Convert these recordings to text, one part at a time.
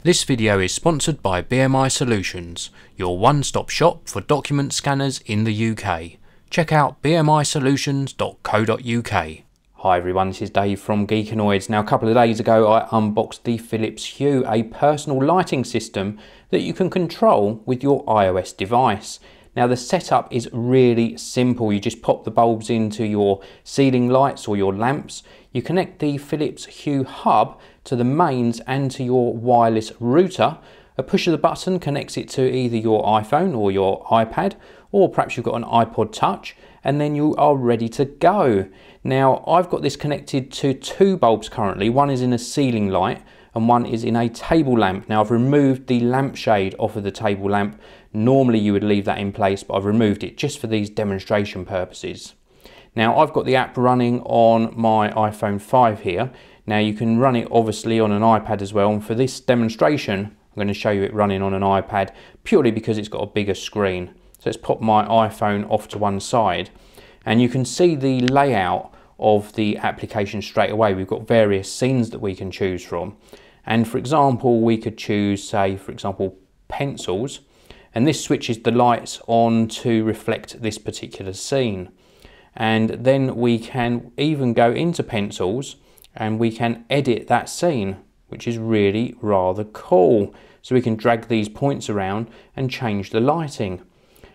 This video is sponsored by BMI Solutions, your one-stop shop for document scanners in the UK. Check out bmisolutions.co.uk. Hi everyone, this is Dave from Geekanoids. Now a couple of days ago I unboxed the Philips Hue, a personal lighting system that you can control with your iOS device. Now the setup is really simple. You just pop the bulbs into your ceiling lights or your lamps. You connect the Philips Hue hub to the mains and to your wireless router. A push of the button connects it to either your iPhone or your iPad, or perhaps you've got an iPod Touch, and then you are ready to go. Now I've got this connected to two bulbs currently. One is in a ceiling light and one is in a table lamp. Now I've removed the lampshade off of the table lamp. Normally you would leave that in place, but I've removed it just for these demonstration purposes. Now I've got the app running on my iPhone 5 here. Now you can run it obviously on an iPad as well, and for this demonstration I'm going to show you it running on an iPad purely because it's got a bigger screen. So let's pop my iPhone off to one side and you can see the layout of the application straight away. We've got various scenes that we can choose from, and for example we could choose, say for example, pencils, and this switches the lights on to reflect this particular scene. And then we can even go into pencils and we can edit that scene, which is really rather cool. So we can drag these points around and change the lighting.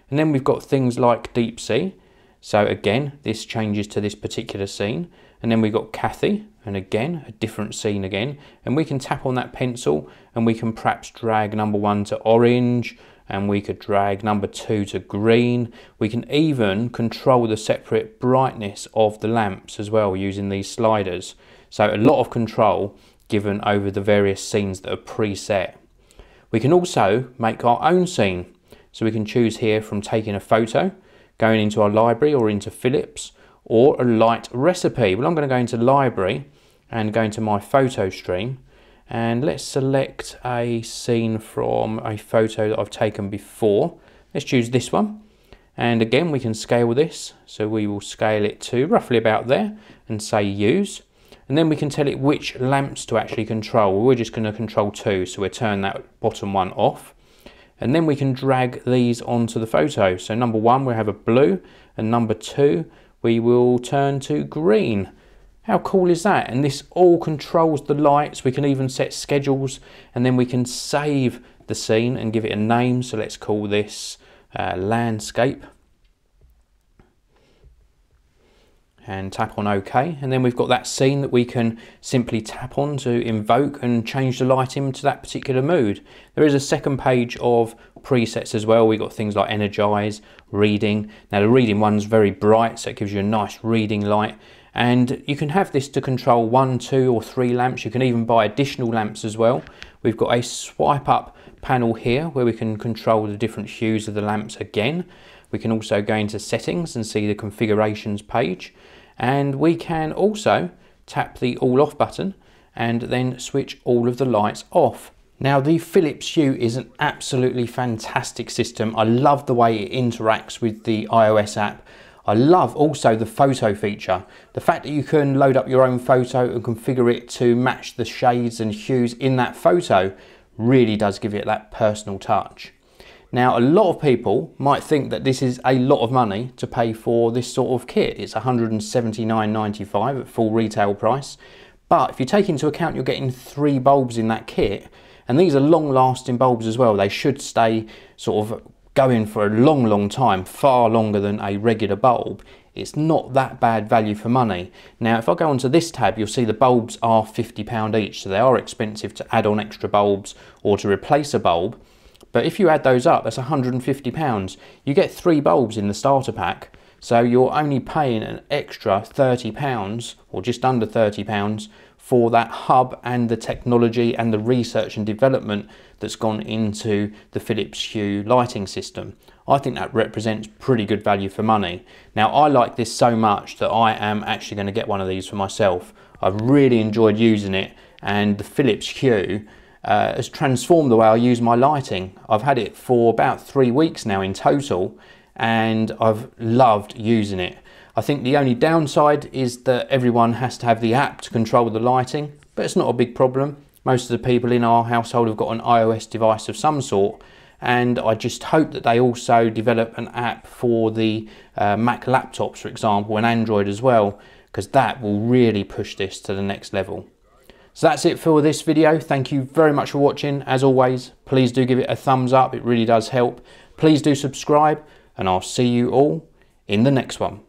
And then we've got things like deep sea. So again, this changes to this particular scene. And then we've got Kathy, and again, a different scene again. And we can tap on that pencil and we can perhaps drag number 1 to orange, and we could drag number 2 to green. We can even control the separate brightness of the lamps as well using these sliders. So a lot of control given over the various scenes that are preset. We can also make our own scene. So we can choose here from taking a photo, going into our library or into Philips, or a light recipe. Well, I'm going to go into library and go into my photo stream. And let's select a scene from a photo that I've taken before. Let's choose this one. And again, we can scale this. So we will scale it to roughly about there and say use. And then we can tell it which lamps to actually control. We're just going to control 2. So we'll turn that bottom one off. And then we can drag these onto the photo. So number 1, we'll have a blue, and number 2, we will turn to green. How cool is that? And this all controls the lights. We can even set schedules, and then we can save the scene and give it a name. So let's call this landscape. And tap on OK. And then we've got that scene that we can simply tap on to invoke and change the lighting to that particular mood. There is a second page of presets as well. We've got things like energize, reading. Now the reading one's very bright, so it gives you a nice reading light. And you can have this to control 1, 2 or 3 lamps. You can even buy additional lamps as well. We've got a swipe up panel here where we can control the different hues of the lamps again. We can also go into settings and see the configurations page. And we can also tap the all off button and then switch all of the lights off. Now the Philips Hue is an absolutely fantastic system. I love the way it interacts with the iOS app. I love also the photo feature. The fact that you can load up your own photo and configure it to match the shades and hues in that photo really does give it that personal touch. Now a lot of people might think that this is a lot of money to pay for this sort of kit. It's $179.95 at full retail price. But if you take into account you're getting 3 bulbs in that kit, and these are long lasting bulbs as well, they should stay sort of going for a long time, far longer than a regular bulb. It's not that bad value for money. Now if I go onto this tab, you'll see the bulbs are £50 each, so they are expensive to add on extra bulbs or to replace a bulb. But if you add those up, that's £150. You get 3 bulbs in the starter pack, so you're only paying an extra £30 or just under £30 for that hub and the technology and the research and development that's gone into the Philips Hue lighting system. I think that represents pretty good value for money. Now I like this so much that I am actually going to get one of these for myself. I've really enjoyed using it, and the Philips Hue has transformed the way I use my lighting. I've had it for about 3 weeks now in total, and I've loved using it. I think the only downside is that everyone has to have the app to control the lighting, but it's not a big problem. Most of the people in our household have got an iOS device of some sort, and I just hope that they also develop an app for the Mac laptops, for example, and Android as well, because that will really push this to the next level. So that's it for this video. Thank you very much for watching. As always, please do give it a thumbs up. It really does help. Please do subscribe, and I'll see you all in the next one.